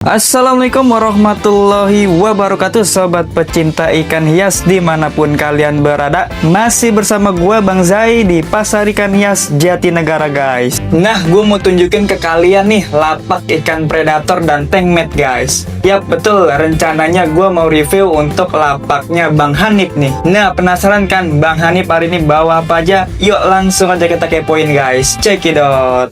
Assalamualaikum warahmatullahi wabarakatuh, sobat pecinta ikan hias dimanapun kalian berada. Masih bersama gue Bang Zai di Pasar Ikan Hias Jatinegara, guys. Nah, gue mau tunjukin ke kalian nih lapak ikan predator dan tankmate, guys. Yap, betul, rencananya gue mau review untuk lapaknya Bang Hanif nih. Nah, penasaran kan Bang Hanif hari ini bawa apa aja? Yuk langsung aja kita kepoin, guys. Check it out.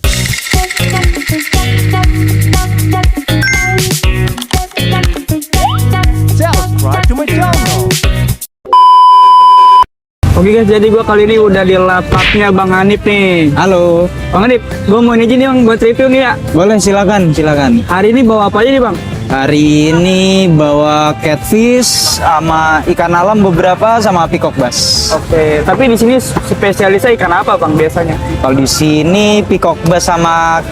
Oke guys, jadi gue kali ini udah di lapaknya Bang Hanif nih. Halo, Bang Hanif, gue mau izin nih Bang buat review nih ya. boleh silakan. Hari ini bawa apa aja nih Bang? Hari ini bawa catfish sama ikan alam beberapa sama peacock bass. Oke, tapi di sini spesialisnya ikan apa Bang biasanya? Kalau di sini peacock bass sama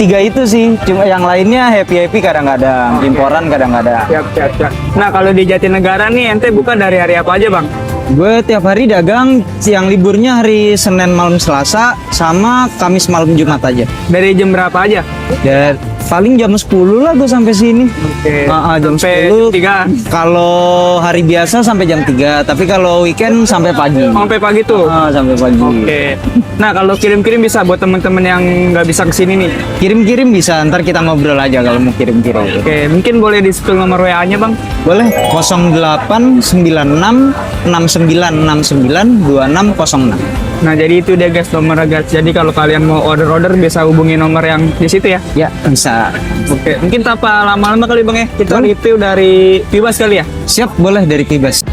tiga itu sih, cuma yang lainnya happy kadang-kadang, imporan kadang-kadang. Siap. Nah, kalau di Jatinegara nih ente buka dari hari apa aja Bang? Gue tiap hari dagang, siang liburnya hari Senin malam Selasa sama Kamis malam Jumat aja. Dari jam berapa aja? Dan paling jam 10 lah gue sampai sini. Oke. Jam Sampai 10. 3. Kalau hari biasa sampai jam 3, tapi kalau weekend sampai pagi. Sampai pagi tuh. Sampai pagi. Oke. Nah, kalau kirim-kirim bisa buat temen-temen yang nggak bisa kesini nih. Kirim-kirim bisa, ntar kita ngobrol aja kalau mau kirim-kirim. Oke, mungkin boleh di spill nomor WA-nya Bang. Boleh, 0896 6969 2606. Nah, jadi itu deh guys nomornya guys. Jadi kalau kalian mau order-order bisa hubungi nomor yang di situ ya. Ya, bisa. Oke, mungkin tanpa lama-lama kali Bang ya. Kita Boleh. review dari Pibas kali ya. Siap, boleh dari Kibas.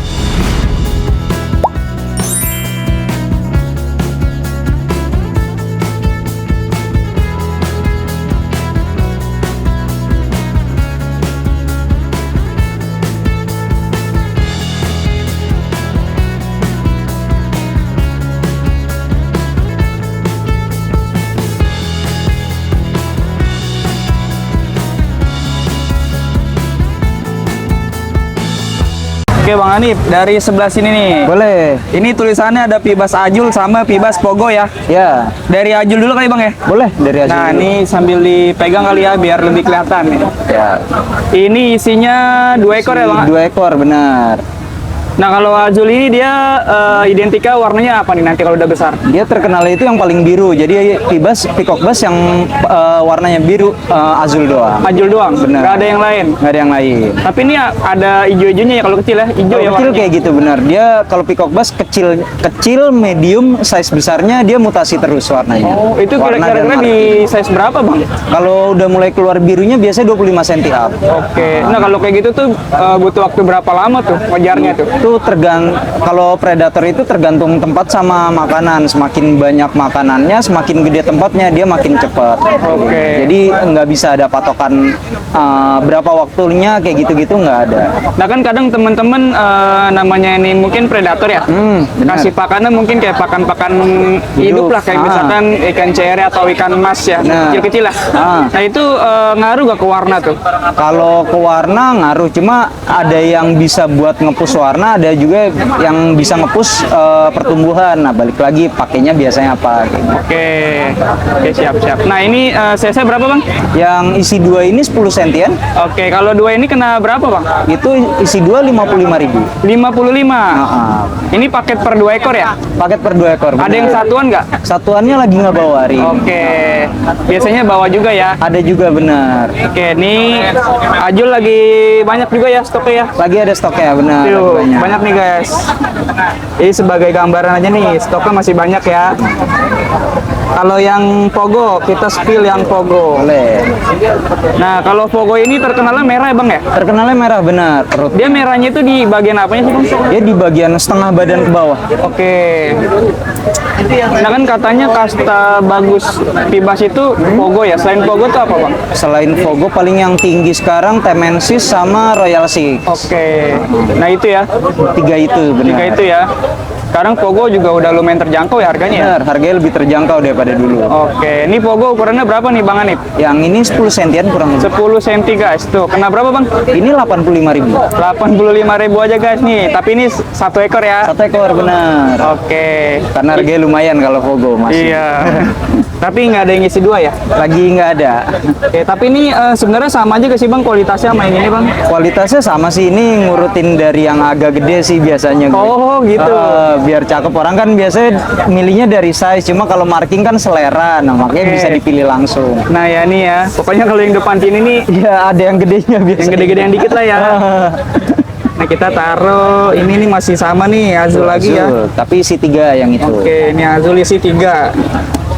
Oke Bang Hanif, dari sebelah sini nih. Boleh. Ini tulisannya ada Pibas Ajul sama Pibas Pogo ya. Ya, Dari Ajul dulu kali Bang ya. boleh dari hasil. Nah, ini sambil dipegang kali ya biar lebih kelihatan nih. ya. Ini isinya 2 ekor ya Bang? 2 ekor, benar. Nah, kalau Ajul ini dia identika warnanya apa nih nanti kalau udah besar? Dia terkenal itu yang paling biru. Jadi Kibas, peacock bass yang warnanya biru, azul doang. Ajul doang? Benar. Nggak ada yang lain? Nggak ada yang lain. Tapi ini ada ijo-ijonya ya kalau kecil ya? Ijo Kalau ya kecil warnanya? kayak gitu, benar. Dia kalau peacock bass kecil, medium, size besarnya dia mutasi terus warnanya. Oh, itu Warna dan kira-kira mark. di size berapa Bang? Kalau udah mulai keluar birunya biasanya 25 cm up. Oke. Nah, kalau kayak gitu tuh butuh waktu berapa lama tuh wajarnya tuh? Itu kalau predator itu tergantung tempat sama makanan. Semakin banyak makanannya, semakin gede tempatnya, dia makin cepat. Oke. Jadi nggak bisa ada patokan berapa waktunya kayak gitu-gitu, nggak ada. Nah, kan kadang teman-teman namanya ini mungkin predator ya. Benar. Kasih pakannya mungkin kayak pakan-pakan hidup lah kayak misalkan ikan cere atau ikan mas ya, Nah. kecil-kecil lah. Nah, itu ngaruh gak ke warna tuh? Kalau ke warna ngaruh, cuma ada yang bisa buat ngepus warna, ada juga yang bisa ngepus pertumbuhan. Nah, balik lagi pakainya biasanya apa gitu. Oke, siap. Nah, ini CC berapa Bang? Yang isi 2 ini 10 sentian, Oke, kalau 2 ini kena berapa Bang? itu isi 2 55.000. 55. Ini paket per 2 ekor ya? Paket per 2 ekor. Ada benar. yang satuan nggak? Satuannya lagi nggak bawa hari ini. Oke, biasanya bawa juga ya. Ada juga, benar. Oke, ini Ajul lagi banyak juga ya stoknya ya. Lagi ada stoknya, benar. Tuh, lagi banyak nih guys. Ini sebagai gambaran aja nih, stoknya masih banyak ya. Kalau yang Pogo, kita spill yang Pogo. Boleh. Nah, kalau Pogo ini terkenalnya merah ya Bang ya? Terkenalnya merah, benar. Perut. Dia merahnya itu di bagian apanya sih Bang? Dia di bagian setengah badan ke bawah. Oke. Nah kan katanya kasta bagus Pibas itu Pogo ya. Selain Pogo tuh apa Bang? Selain Fogo, paling yang tinggi sekarang Temensis sama Royal Six. Oke. Nah itu ya. 3 itu, benar. Tiga itu ya. Sekarang Pogo juga udah lumayan terjangkau ya harganya ya? Bener, harganya lebih terjangkau daripada dulu. Oke, ini Pogo ukurannya berapa nih Bang Anip? Yang ini 10 sentian kurang lebih. 10 cm guys, tuh kena berapa Bang? Ini 85.000. 85.000 aja guys nih, tapi ini satu ekor ya? Satu ekor benar. Oke. Karena harganya lumayan kalau Pogo masih. Iya. Tapi nggak ada yang isi dua ya? Lagi nggak ada. Oke, tapi ini sebenarnya sama aja gak sih Bang kualitasnya sama yang ini Bang? Kualitasnya sama sih, ini ngurutin dari yang agak gede sih biasanya gue. Oh gitu. Biar cakep, orang kan biasanya milihnya dari size, cuma kalau marking kan selera, nah makanya Oke. bisa dipilih langsung. Nah ya nih ya, pokoknya kalau yang depan sini nih Ya ada yang gedenya biasanya. yang gede-gedean dikit lah ya. Nah kita taruh, ini nih masih sama nih Azul lagi ya. Azul, tapi isi 3 yang itu. Oke, ini Azul isi 3.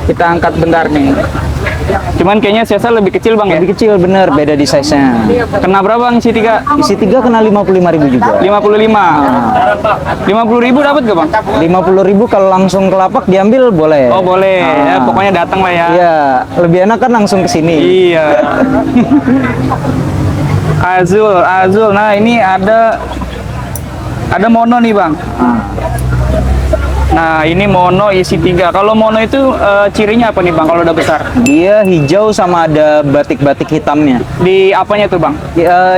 Kita angkat bentar nih. Cuman kayaknya siasa lebih kecil Bang ya? Lebih kecil bener, beda di size-nya. Kena berapa Bang isi 3? Isi 3 kena 55.000 juga. 55. 50.000 dapat gak Bang? 50.000 kalau langsung ke lapak diambil boleh. Oh boleh, ya, pokoknya datang lah ya. Iya, lebih enak kan langsung ke sini. Iya. Azul. Nah, ini ada mono nih, Bang. Nah, ini mono isi 3. Kalau mono itu cirinya apa nih, Bang, kalau udah besar? Dia hijau sama ada batik-batik hitamnya. Di apanya tuh, Bang?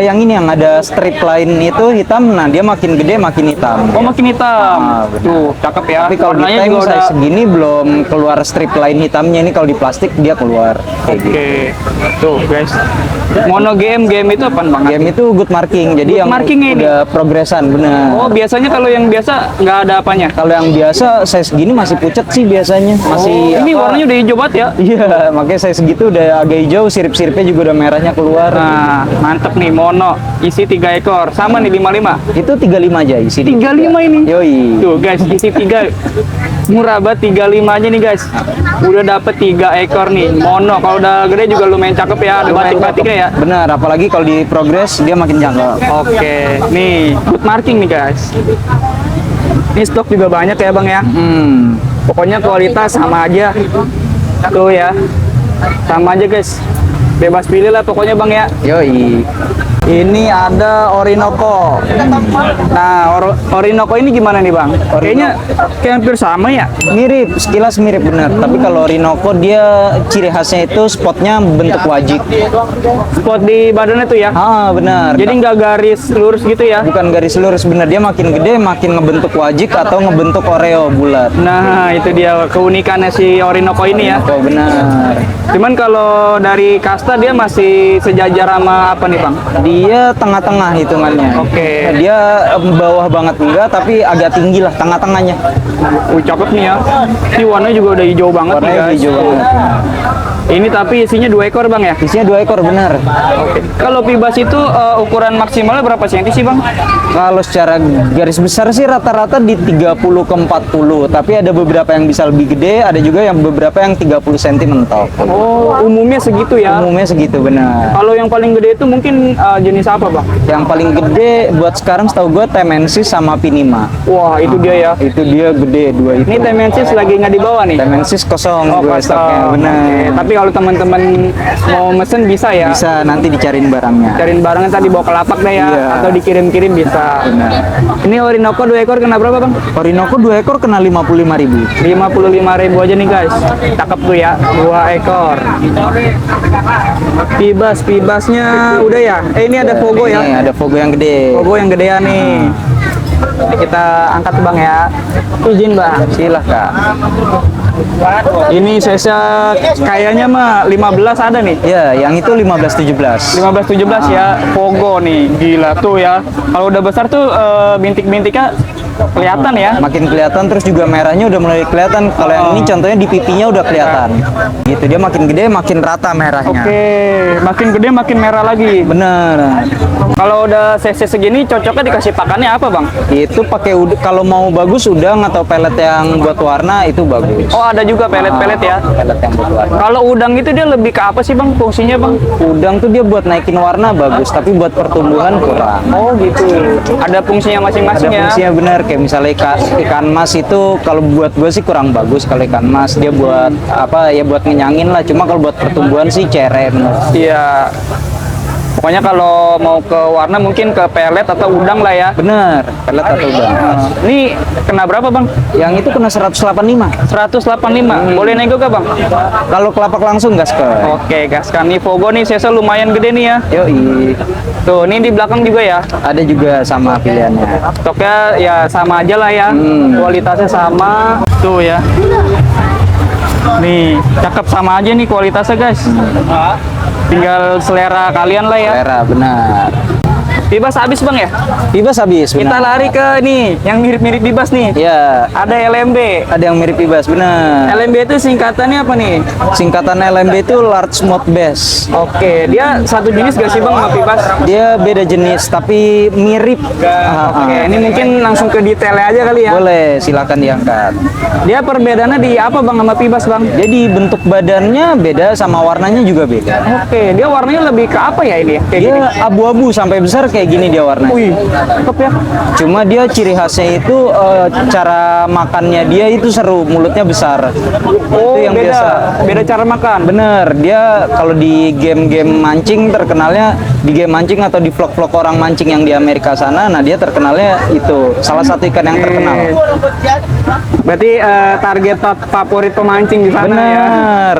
Yang ini yang ada strip line itu hitam, nah dia makin gede makin hitam. Oh, makin hitam. benar. Tuh, cakep ya. Tapi kalau di Warnanya tank juga udah size segini belum keluar strip line hitamnya, ini kalau di plastik dia keluar. Kayak gitu. Oke. Tuh, guys. Mono game itu apa, Bang? Game itu good marking, jadi Good yang marking ini? udah progresan benar. Oh, biasanya kalau yang biasa nggak ada apanya. Kalau yang biasa size segini masih pucat sih biasanya. Masih ini warnanya udah hijau banget ya. Iya, makanya size segitu udah agak hijau, sirip-siripnya juga udah merahnya keluar. Nah, mantep nih mono isi 3 ekor. Sama nih 55. Itu 35 aja isi. 35 ini. Yoi. Tuh guys, isi 3 murah banget 35 aja nih guys. Udah dapet 3 ekor nih mono. Kalau udah gede juga lumayan cakep ya, ada batik-batiknya ya. Benar, apalagi kalau di progress dia makin jangkau. Oke, nih good marking nih guys. Ini stok juga banyak ya Bang ya. Pokoknya kualitas sama aja. Tuh ya. Sama aja guys. Bebas pilih lah pokoknya Bang ya. Yoi. Ini ada Orinoco. Nah, Orinoco ini gimana nih Bang? Kayaknya kayak hampir sama ya. Mirip, sekilas mirip benar. Tapi kalau Orinoco dia ciri khasnya itu spotnya bentuk wajik. Spot di badannya tuh ya. Benar. Jadi nggak garis lurus gitu ya. Bukan garis lurus, benar, dia makin gede makin ngebentuk wajik atau ngebentuk oreo bulat. Nah, itu dia keunikannya si Orinoco ini ya. Oh benar. Cuman kalau dari kasta dia masih sejajar sama apa nih Bang? Dia tengah-tengah hitungannya. Oke. Dia bawah banget enggak, tapi agak tinggi lah tengah-tengahnya. Cakep nih ya. Ini warnanya juga udah hijau banget nih Warnanya guys. hijau banget. Ini tapi isinya 2 ekor Bang ya? Isinya 2 ekor benar. Kalau Pibas itu ukuran maksimalnya berapa senti sih Bang? Kalau secara garis besar sih rata-rata di 30 ke 40, tapi ada beberapa yang bisa lebih gede, ada juga yang beberapa yang 30 cm mentok. Oh, umumnya segitu ya? Umumnya segitu benar. Kalau yang paling gede itu mungkin jenis apa Bang? Yang paling gede buat sekarang setahu gue Temensis sama Pinima. Wah, itu dia ya. Itu dia gede 2 itu. Ini Temensis lagi nggak dibawa nih? Temensis kosong gue stoknya benar. Oke, tapi kalau teman-teman mau mesen bisa ya? Bisa nanti dicariin barangnya. Cariin barangnya tadi bawa ke lapak deh ya, Iya. atau dikirim-kirim bisa. Benar. Ini Orinoco 2 ekor kena berapa Bang? Orinoco 2 ekor kena 55.000. 55.000 aja nih guys. Cakep tuh ya, 2 ekor. Pibasnya udah ya? Ini ada Pogo ya? Ini ada Pogo yang gede. Pogo yang gedean nih. Ini kita angkat Bang ya. Izin Bang. Silahkan. Ini size-nya kayaknya mah 15 ada nih. Ya, yang itu 15-17. 15-17 ya, Pogo nih, gila tuh ya. Kalau udah besar tuh bintik-bintiknya kelihatan ya. Makin kelihatan, terus juga merahnya udah mulai kelihatan. Kalau yang ini contohnya di pipinya udah kelihatan. Gitu, dia makin gede makin rata merahnya. Oke, makin gede makin merah lagi. Bener. Kalau udah cc segini cocoknya dikasih pakannya apa Bang? Itu pakai kalau mau bagus udang atau pelet yang buat warna itu bagus. Oh ada juga pelet-pelet ya. Pelet yang buat warna. Kalau udang itu dia lebih ke apa sih Bang fungsinya Bang? Udang tuh dia buat naikin warna bagus, tapi buat pertumbuhan kurang. Oh gitu. Ada fungsinya Ada masing-masing ya. fungsinya benar, kayak misalnya ikan mas itu kalau buat gue sih kurang bagus. Kalau ikan mas dia buat apa ya, buat ngenyangin lah. Cuma kalau buat pertumbuhan sih cere bener. Iya. Pokoknya kalau mau ke warna mungkin ke pelet atau udang lah ya. Bener, pelet atau udang. Ini kena berapa bang? Yang itu kena 185. 185. Boleh nego gak bang? Kalau kelapak langsung gas ke. Oke gaskan nih Vogo nih sesa lumayan gede nih ya. Yoi. Tuh ini di belakang juga ya. Ada juga sama pilihannya. Stoknya ya sama aja lah ya. Kualitasnya sama. Tuh ya. Nih cakep sama aja nih kualitasnya guys. Tinggal selera kalian lah ya. Selera, benar. Bibas habis bang ya? Bibas habis, Kita benar. lari ke nih yang mirip-mirip Bibas nih. Ya, Ada LMB. ada yang mirip Bibas, benar. LMB itu singkatannya apa nih? Singkatan LMB itu large mode bass. Oke, dia satu jenis gak sih bang sama Bibas? Dia beda jenis tapi mirip. Oke, ini mungkin langsung ke detailnya aja kali ya. Boleh, silakan diangkat. Dia perbedaannya di apa bang sama Bibas bang? Jadi bentuk badannya beda sama warnanya juga beda. Oke, dia warnanya lebih ke apa ya ini ya? Kayak Dia gini. abu-abu sampai besar kayak gini dia warnanya. Wih, cakep ya. Cuma dia ciri khasnya itu cara makannya dia itu seru, mulutnya besar. Oh, Itu yang beda. biasa. Beda cara makan. Bener, dia kalau di game-game mancing terkenalnya di game mancing atau di vlog-vlog orang mancing yang di Amerika sana, nah dia terkenalnya itu salah satu ikan yang terkenal. Berarti target favorit pemancing di sana ya. Bener.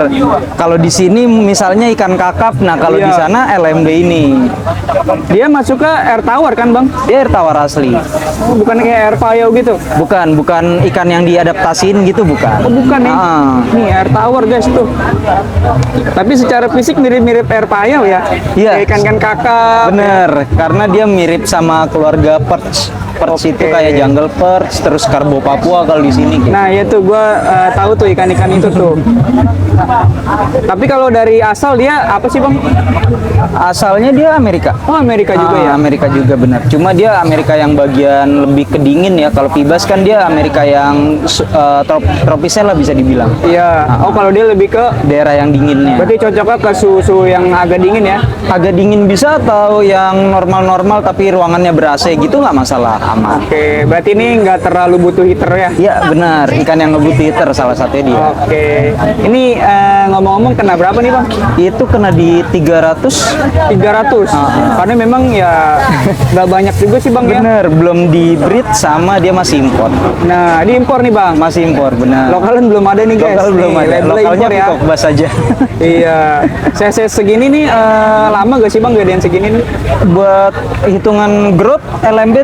Kalau di sini misalnya ikan kakap, nah kalau Iya. di sana LMB ini Dia masuk ke air tawar kan bang? dia air tawar asli. Oh, bukan kayak air payau gitu. Bukan ikan yang diadaptasiin gitu, bukan. Oh, bukan nih. Ah. Nih air tawar guys tuh. Tapi secara fisik mirip-mirip air payau ya. Iya. Kayak ikan kakap. Bener, karena dia mirip sama keluarga perch. Perch itu Oke. kayak jungle perch, terus karbo Papua kalau di sini. Nah, ya tuh gua tahu tuh ikan-ikan itu tuh. Tapi kalau dari asal dia apa sih bang? Asalnya dia Amerika. Oh Amerika juga ya. Amerika juga benar. Cuma dia Amerika yang bagian lebih kedingin ya. Kalau Pibas kan dia Amerika yang tropisnya lah bisa dibilang. Iya. Oh kalau dia lebih ke Daerah yang dinginnya. berarti cocoknya ke suhu yang agak dingin ya. Agak dingin bisa atau yang normal-normal tapi ruangannya ber-AC gitu nggak masalah, aman. Oke, berarti ini nggak terlalu butuh heater ya. Iya benar, ikan yang ngebut heater salah satunya dia. Oke. Ini ngomong-ngomong kena berapa nih bang? Itu kena di 300. 300. Karena memang ya nggak banyak juga sih bang ya. Bener, belum di breed sama dia masih impor. Nah, diimpor nih bang. Masih impor, benar. Lokalan belum ada nih guys. Lokal belum Nih, ada. labelnya Lokalnya impor ya. Peacock Bass aja. Iya. CC segini nih lama gak sih bang gedean segini nih? Buat hitungan growth LMB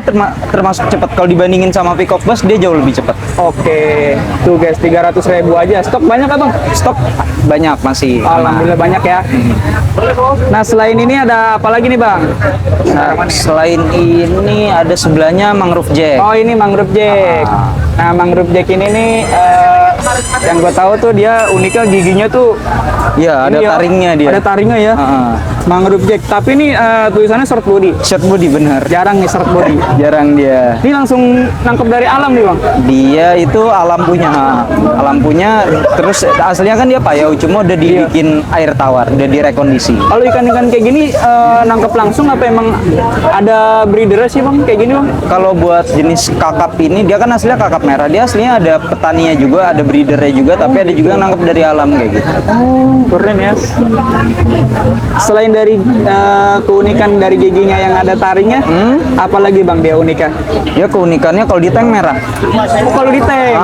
termasuk cepat. Kalau dibandingin sama Peacock Bass dia jauh lebih cepat. Oke. Tuh guys 300.000 aja. Stok banyak kan bang? Stok banyak masih. Alhamdulillah banyak ya. Nah selain ini ada apa lagi nih bang? Nah, selain ini ada sebelahnya mangrove jack. Oh ini mangrove jack. Nah mangrove jack ini nih yang gue tahu tuh dia uniknya giginya tuh. Ya, ada ini ya, taringnya dia. Ada taringnya ya. Mangrove jack. Tapi ini tulisannya short body. Short body bener. Jarang nih short body. Jarang dia. Ini langsung nangkep dari alam nih bang. Dia itu alam punya. Alam punya. Terus aslinya kan dia payau, cuma udah dibikin air tawar, udah direkondisi. Kalau ikan-ikan kayak gini nangkep langsung apa emang ada breedernya sih bang kayak gini bang? Kalau buat jenis kakap ini, dia kan aslinya kakap merah. Dia aslinya ada petaninya juga, ada breedernya juga, tapi ada juga yang nangkep dari alam kayak gitu. Keren ya. Selain dari keunikan dari giginya yang ada taringnya, apalagi bang dia unikan? Dia keunikannya kalau di tank merah. Oh, kalau di tank,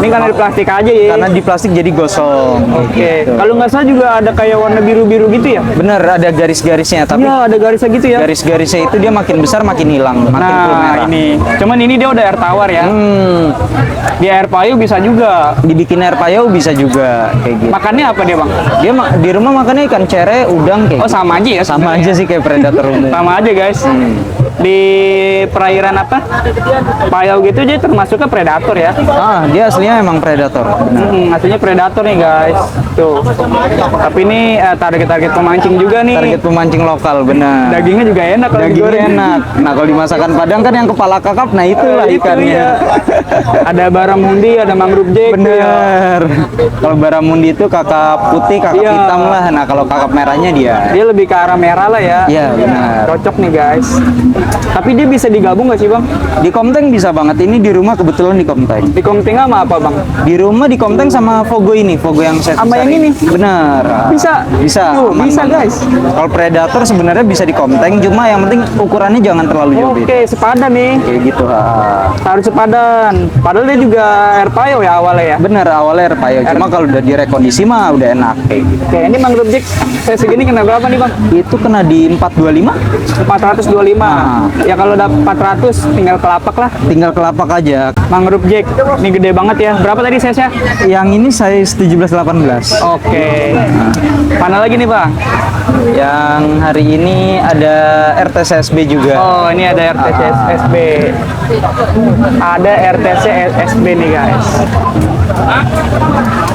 ini karena di plastik aja ya. Karena di plastik jadi gosong. Oke. Gitu. Kalau nggak salah juga ada kayak warna biru-biru gitu ya? Bener, ada garis-garisnya, tapi Iya ada garisnya gitu ya. garis-garisnya itu dia makin besar makin hilang, makin full Nah merah. ini, cuman ini dia udah air tawar ya. Di air payu bisa juga. Dibikin air payau bisa juga kayak gitu. Makannya apa dia bang? Dia di rumah makannya ikan cere, udang kayak Oh gitu. sama aja ya? Sama sebenarnya. aja sih kayak predator umum. Sama aja guys. Di perairan apa? Payau gitu dia termasuknya predator ya. Dia aslinya emang predator. Aslinya predator nih guys. Tuh. Tapi ini target-target pemancing juga nih. Target pemancing lokal, benar. Dagingnya juga enak kalau Dagingnya digoreng. enak. Nah, kalau di masakan Padang kan yang kepala kakap, nah itulah Itu ikannya. ya. Ada baramundi, ada mangrove jack. tuh ya. Bener. Kalau baramundi itu kakap putih, kakap Iya. hitam lah. Nah, kalau kakap merahnya dia. Dia lebih ke arah merah lah ya. Iya, benar. Cocok nih guys. Tapi dia bisa digabung nggak sih bang? Di Komteng bisa banget. Ini di rumah kebetulan di Komteng. Di Komteng sama apa bang? Di rumah di Komteng sama Vogo ini, Vogo yang saya Sama yang ini? Bener. Bisa? Bisa. Tuh, aman bisa, banget. guys. Kalau Predator sebenarnya bisa di Komteng, cuma yang penting ukurannya jangan terlalu jauh beda. Oke, sepadan nih. Kayak gitu. Harus sepadan. Padahal dia juga air payo ya awalnya ya. Bener awalnya Airpayo, cuma kalau udah direkondisi mah udah enak kayak gitu. Oke, ini mangrove jack saya segini kena berapa nih bang? Itu kena di 425, 425. Ya kalau udah 400 tinggal kelapak lah. tinggal kelapak aja. Mangrove jack. Ini gede banget ya. Berapa tadi size-nya? Yang ini size 17-18. Oke. Mana lagi nih bang? Yang hari ini ada RTCSB juga. Oh, ini ada RTC SB. Ada RTC SB nih guys.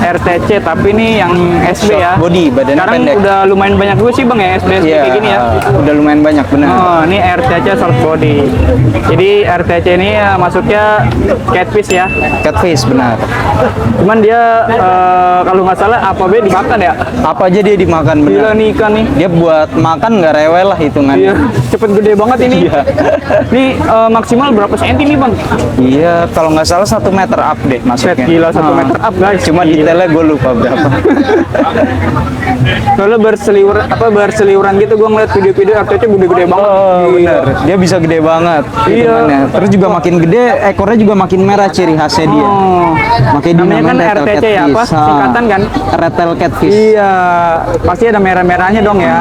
RTC tapi ini yang SB ya. Body, badannya Sekarang pendek. udah lumayan banyak juga sih bang ya SB Iya, kayak gini ya. udah lumayan banyak benar. Oh, ini RTC short body. Jadi RTC ini ya, masuknya catfish ya. Catfish benar. Cuman dia kalau nggak salah apa be dimakan ya. Apa aja dia dimakan Gila benar. nih ikan nih. Dia buat makan nggak rewel lah hitungannya. Iya, cepet gede banget ini. Iya. Ini maksimal berapa senti nih bang? Iya, kalau nggak salah 1 meter up deh masuknya. Gila 1 meter up guys. Cuma detailnya gue lupa berapa. Soalnya berseliweran gitu gue ngeliat video-video RTC gede-gede banget. Oh, Gila. benar. Dia bisa gede banget. Iya. hitungannya. Terus juga makin gede, ekornya juga makin merah ciri khasnya dia. Oh. Makanya Namanya kan dinamain rattle RTC ya, apa? catfish. Singkatan kan? Rattle catfish. Iya, pasti ada merah-merahnya dong ya.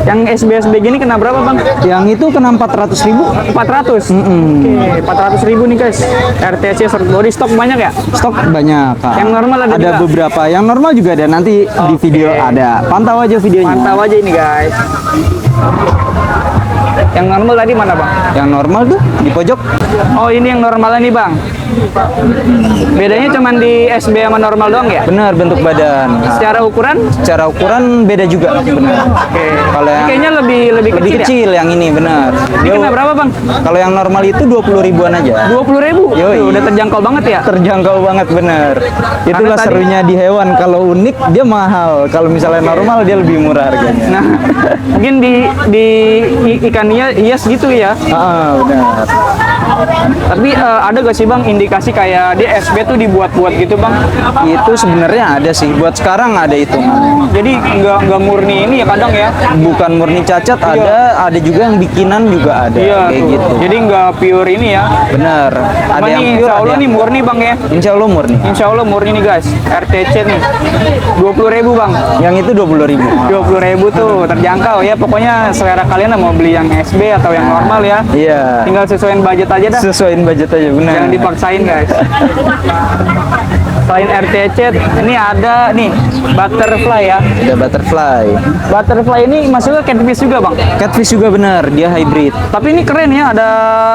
Yang SB gini kena berapa bang? Yang itu kena 400.000. 400. Oke, 400.000 nih guys. RTC short body stok banyak ya? Stok banyak. Kak. Yang normal ada juga? beberapa. Yang normal juga ada, nanti di video ada. Pantau aja videonya. Mantap aja ini guys. Yang normal tadi mana bang? Yang normal tuh di pojok. Oh ini yang normalnya nih bang. Bedanya cuman di SB sama normal doang ya? Benar bentuk badan. Nah, Secara ukuran? secara ukuran beda juga. Benar. Oke. Kalau Ini yang kayaknya lebih lebih kecil, ya? kecil yang ini benar. Ini kena berapa bang? Kalau yang normal itu 20 ribuan aja. 20.000. Yoi. Udah terjangkau banget ya? Terjangkau banget bener. Itulah tadi- serunya di hewan. Kalau unik dia mahal. Kalau misalnya normal dia lebih murah harganya. Nah, mungkin di ikan hias gitu ya. Benar. Tapi ada gak sih bang indikasi kayak dia SB tuh dibuat-buat gitu bang? Itu sebenarnya ada sih. Buat sekarang ada itu. Jadi nggak murni ini ya kadang ya? Bukan murni cacat, ada juga yang bikinan juga ada. Iya Kayak tuh. gitu. Jadi nggak pure ini ya? Bener. Sama Ada yang nih, pure, insya ada Allah yang nih murni bang ya? Insya Allah murni. Insya Allah murni nih guys. RTC nih 20.000 bang. Yang itu 20 ribu. 20.000 tuh terjangkau ya. Pokoknya selera kalian lah, mau beli yang SB atau yang normal ya. Iya. Tinggal sesuaiin budget aja dah. Sesuaiin budget aja benar. Jangan dipaksain guys. Selain RTC, ini ada nih butterfly ya. Ada butterfly. Butterfly ini masuknya catfish juga bang. Catfish juga benar. Dia hybrid. Tapi ini keren ya, ada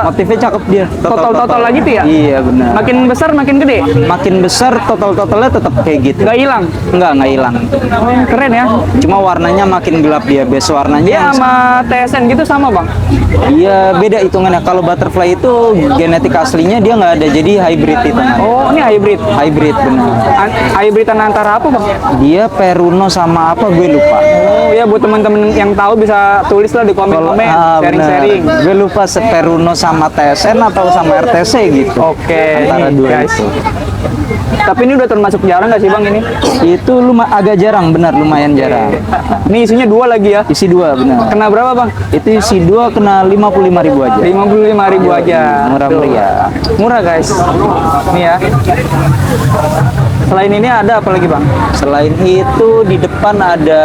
Motifnya cakep dia. total lagi tuh ya. Iya benar. Makin besar makin gede. Makin besar totalnya tetap kayak gitu. Nggak hilang. Nggak hilang. Oh, keren ya. Cuma warnanya makin gelap dia. Base warnanya. Dia sama TSN gitu sama bang. Iya beda hitungannya. Kalau butterfly itu genetik aslinya dia nggak ada. Jadi hybrid hitungannya. Oh ini hybrid. Hybrid benar. Hybridan antara apa bang? Dia Peruno sama apa gue lupa. Oh ya buat teman-teman yang tahu bisa tulis lah di komen-komen, sharing-sharing. Gue lupa Peruno sama TSN atau sama RTC gitu. Oke, Antara nih, dua guys. itu. Tapi ini udah termasuk jarang nggak sih bang ini? Itu agak jarang, benar lumayan jarang. Ini isinya 2 lagi ya. Isi 2 benar. Kena berapa bang? Itu isi 2 kena 55.000 aja. 55.000 aja. Murah Tuh. meriah. Murah guys. Ini ya. Selain ini ada apa lagi bang? Selain itu di depan ada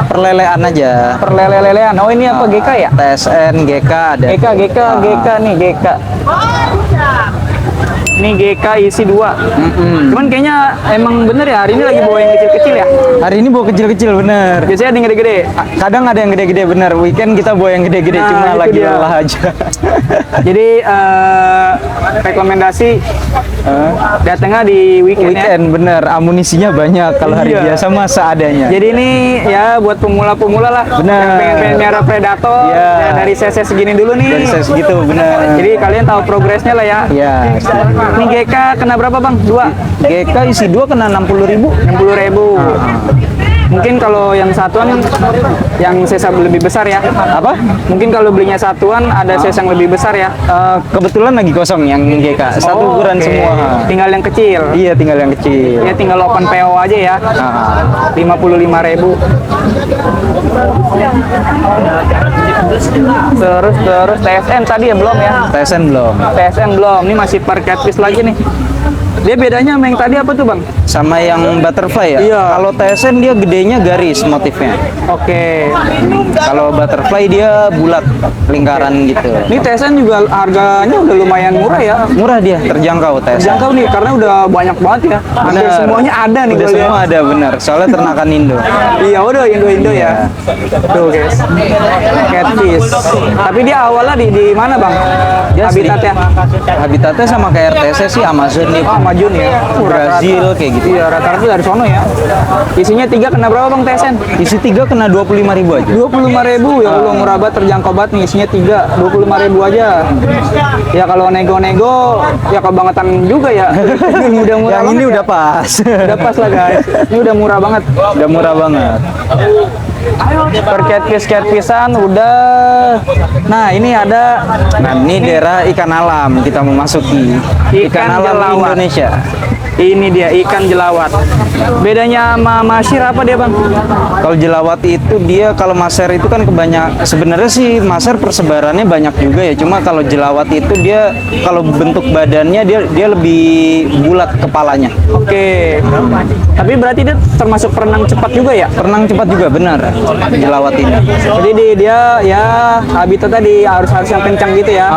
perlelean aja. Perlele-lelean. Oh ini apa GK ya? TSN, GK ada. GK nih GK. Ini GK isi 2. Cuman kayaknya emang bener ya hari ini lagi bawa yang kecil-kecil ya. Hari ini bawa kecil-kecil bener. Biasanya ada yang gede-gede. Kadang ada yang gede-gede bener. Weekend kita bawa yang gede-gede Nah, cuma itu lagi dia. lelah aja. Jadi rekomendasi datangnya di weekend, ya. Weekend bener. Amunisinya banyak. Kalau hari Iya. biasa mah seadanya. Jadi ini ya buat pemula-pemula lah. Bener. Yang pengen miara predator. Iya. Ya, dari CC segini dulu nih. Dari size gitu bener. Jadi kalian tahu progresnya lah ya. Ya. Ini GK kena berapa bang? 2. GK isi 2 kena 60.000. 60.000. Mungkin kalau yang satuan yang sesa lebih besar ya. Apa? Mungkin kalau belinya satuan ada ses yang lebih besar ya. Kebetulan lagi kosong yang GK. Satu ukuran oke. semua. Tinggal yang kecil. Iya, tinggal yang kecil. Ya tinggal open PO aja ya. Ah. 55.000. Terus TSN tadi ya belum ya? TSN belum. TSN belum. Ini masih per catfish lagi nih. Dia bedanya sama yang tadi apa tuh, Bang? Sama yang butterfly ya? Iya. Kalau TSN dia gedenya garis motifnya. Oke. Kalau butterfly dia bulat, lingkaran gitu. Ini TSN juga harganya udah lumayan murah ya. Murah dia, terjangkau TSN. Jangkau nih karena udah banyak banget ya. Hampir Bener. semuanya ada nih Udah gua lihat. semua ada, bener. Soalnya ternakan Indo. Iya udah Indo-Indo ya. Tuh guys. Catfish. Tapi dia awalnya di mana, Bang? Dia Habitatnya. Habitatnya sama kayak RTS sih, Amazon nih. Oh, Majun ya. Brazil Rata-rata. kayak gitu. Iya, rata-rata dari sono ya. Isinya 3 kena berapa, Bang, TSN? Isi 3 kena 25.000 aja. 25.000 ya Allah, murah banget, terjangkau banget nih. Isinya 3, 25.000 aja. Ya kalau nego-nego ya kebangetan juga ya. Udah murah Yang banget ini ya. udah pas. Udah pas lah guys. Ini udah murah banget. Udah murah banget. Per catfish-catfishan udah. Nah, ini ada Nah, ini daerah ikan alam kita memasuki. Ikan alam jelawat. Indonesia. ini dia ikan jelawat. Bedanya sama masir apa dia, Bang? Kalau jelawat itu dia, kalau maser itu kan sebenarnya sih maser persebarannya banyak juga ya. Cuma kalau jelawat itu dia kalau bentuk badannya dia lebih bulat kepalanya. Oke. Tapi berarti dia termasuk perenang cepat juga ya? Renang cepat juga benar jelawat ini. Jadi dia ya habitatnya di harus yang kencang gitu ya.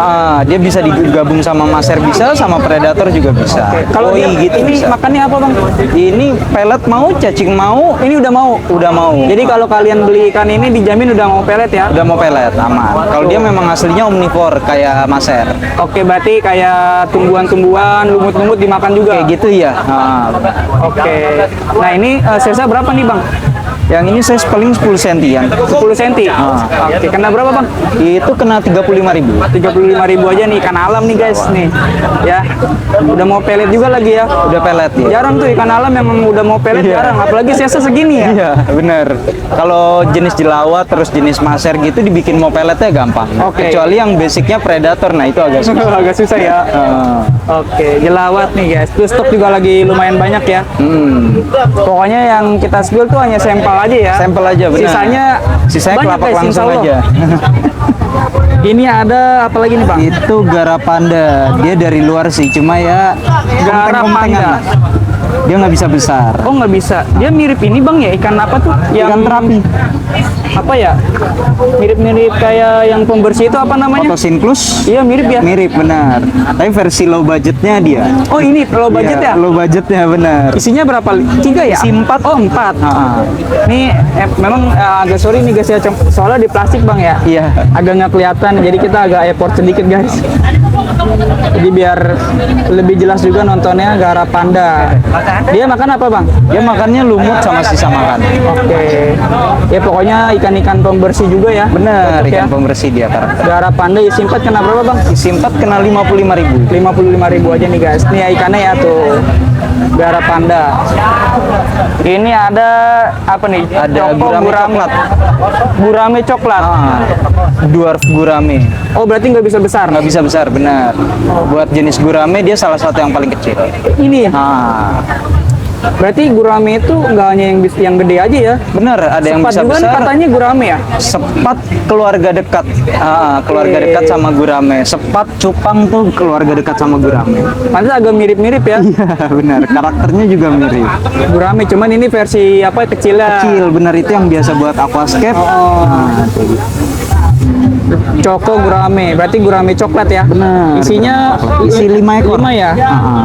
Dia bisa digabung sama maser bisa, sama predator juga bisa. Kalau Koi dia gitu ini bisa. makannya apa, Bang? Ini pelet mau, cacing mau, Ini udah mau. udah mau. Jadi kalau kalian beli ikan ini dijamin udah mau pelet ya? Udah mau pelet aman. Kalau dia memang aslinya omnivore kayak maser. Oke, berarti kayak tumbuhan-tumbuhan, lumut-lumut dimakan juga. Kayak gitu ya. Oke. Nah, ini sesa berapa nih, Bang? Yang ini saya paling 10 sentian. 10 cm. Oke, kena berapa, Bang? Itu kena 35.000. 35.000 aja nih, ikan alam nih guys nih. Ya. Udah mau pelet juga lagi ya. Udah pelet ya. Jarang tuh ikan alam memang udah mau pelet, Iya. jarang. Apalagi sesa segini ya. Iya, bener. Kalau jenis jelawat terus jenis maser gitu dibikin mau peletnya gampang. Oke. Kecuali yang basicnya predator, nah itu agak susah. Agak susah ya. Oke, jelawat nih guys. Terus stok juga lagi lumayan banyak ya. Pokoknya yang kita spill tuh hanya sampel aja ya. Sampel aja, benar. Sisanya banyak, kelapak guys, langsung insya Allah. aja. Ini ada apa lagi nih, Bang? Itu garapanda. Dia dari luar sih, cuma ya Garapanda. dia nggak bisa besar. Oh, nggak bisa. Dia mirip ini, Bang, ya, ikan apa tuh? Ikan terapi. Apa ya? Mirip-mirip kayak yang pembersih itu apa namanya? Photosynchus. Iya, mirip ya. Mirip benar. Tapi versi low budgetnya dia. Oh, ini low budget Iya, ya? low budgetnya benar. Isinya berapa? 3 ya? Isi 4. Oh, 4. Ah. Ini memang agak sorry nih guys ya, soalnya di plastik, Bang ya. Iya. Agak nggak kelihatan, jadi kita agak effort sedikit guys. Jadi biar lebih jelas juga nontonnya garapanda. Dia makan apa, Bang? Dia makannya lumut sama sisa makan. Oke. Ya pokoknya ikan-ikan pembersih juga ya. Benar, Cocok ikan ya. pembersih dia karakter. Garapanda isi 4 kena berapa, Bang? Isi 4 kena 55.000. 55.000 aja nih guys. Nih ya ikannya ya tuh. Garapanda. Ini ada apa nih? Ada Coko, gurame coklat. Gurame coklat. Dwarf gurame. Oh, berarti nggak bisa besar. Nggak bisa besar, benar. Buat jenis gurame dia salah satu yang paling kecil. Ini ya. Ah, Berarti gurame itu nggak hanya yang gede aja ya. benar, ada yang Sepat bisa juga nih besar. katanya gurame ya. Sepat keluarga dekat. Keluarga Oke. dekat sama gurame. Sepat cupang tuh keluarga dekat sama gurame. Pantes agak mirip-mirip ya. Iya, benar. Karakternya juga mirip. Gurame, cuman ini versi apa kecilnya. Kecil, benar, itu yang biasa buat aquascape. Oh. Nah, tuh. Coko gurame, berarti gurame coklat ya. Benar. Isinya Isi 5 ekor. 5 ya.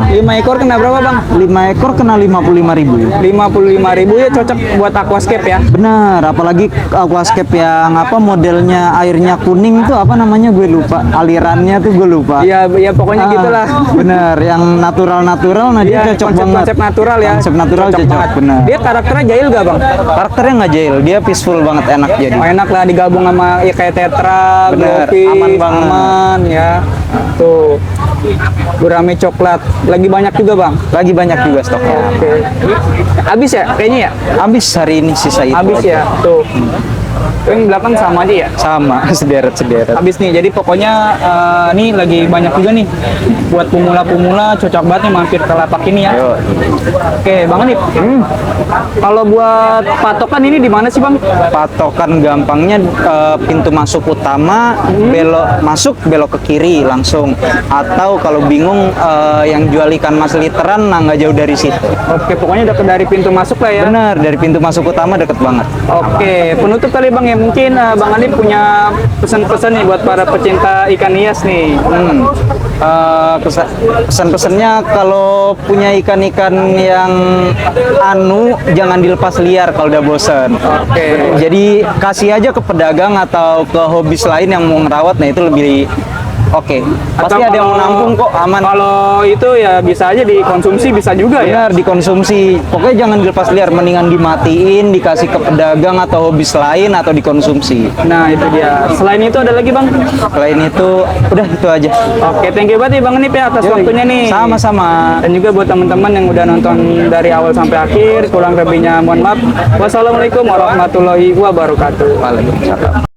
5 ekor kena berapa, Bang? 5 ekor kena 55.000. 55.000 ya, cocok buat aquascape ya. Benar, apalagi aquascape yang apa modelnya airnya kuning tuh apa namanya gue lupa. Alirannya tuh gue lupa. Ya pokoknya gitulah. Benar, yang natural-natural nah dia Iya, cocok banget. konsep natural ya. Konsep natural cocok, banget. benar. Dia karakternya jahil gak, Bang? Karakternya nggak jahil, dia peaceful banget, enak jadi. Oh, enak lah digabung sama ya, kayak tetra merah, Bener, glowfish, aman banget. aman ya. Tuh, gurame coklat, lagi banyak juga bang. Lagi banyak juga stoknya. Oke. Habis ya, kayaknya ya. Habis hari ini sisa itu. Habis aja. ya, tuh. Yang belakang sama aja ya. Sama, sederet-sederet. Habis nih, jadi pokoknya nih lagi banyak juga nih buat pemula-pemula, cocok banget nih mampir ke lapak ini ya. Yo. Oke, Bang Anip. Kalau buat patokan ini di mana sih, Bang? Patokan gampangnya pintu masuk utama, belok masuk belok ke kiri langsung. Atau kalau bingung yang jual ikan mas literan, nah nggak jauh dari situ. Oke, pokoknya deket dari pintu masuk lah ya. Benar, dari pintu masuk utama deket banget. Oke, penutup kali Bang ya, mungkin Bang Anip punya pesan-pesan nih buat para pecinta ikan hias nih. Pesan-pesannya kalau punya ikan-ikan yang jangan dilepas liar kalau udah bosen. Oke. Jadi kasih aja ke pedagang atau ke hobis lain yang mau ngerawat, nah itu lebih oke. Pasti Atau ada yang kalau- menampung kok, aman. Kalau itu ya bisa aja dikonsumsi, bisa juga ya. Benar, dikonsumsi. Pokoknya jangan dilepas liar, mendingan dimatiin, dikasih ke pedagang atau hobis lain atau dikonsumsi. Nah, itu dia. Selain itu ada lagi, Bang? Selain itu, udah itu aja. Oke, thank you banget nih Bang Anip ya atas waktunya nih. Sama-sama. Dan juga buat teman-teman yang udah nonton dari awal sampai akhir, kurang lebihnya mohon maaf. Wassalamualaikum warahmatullahi wabarakatuh. Waalaikumsalam.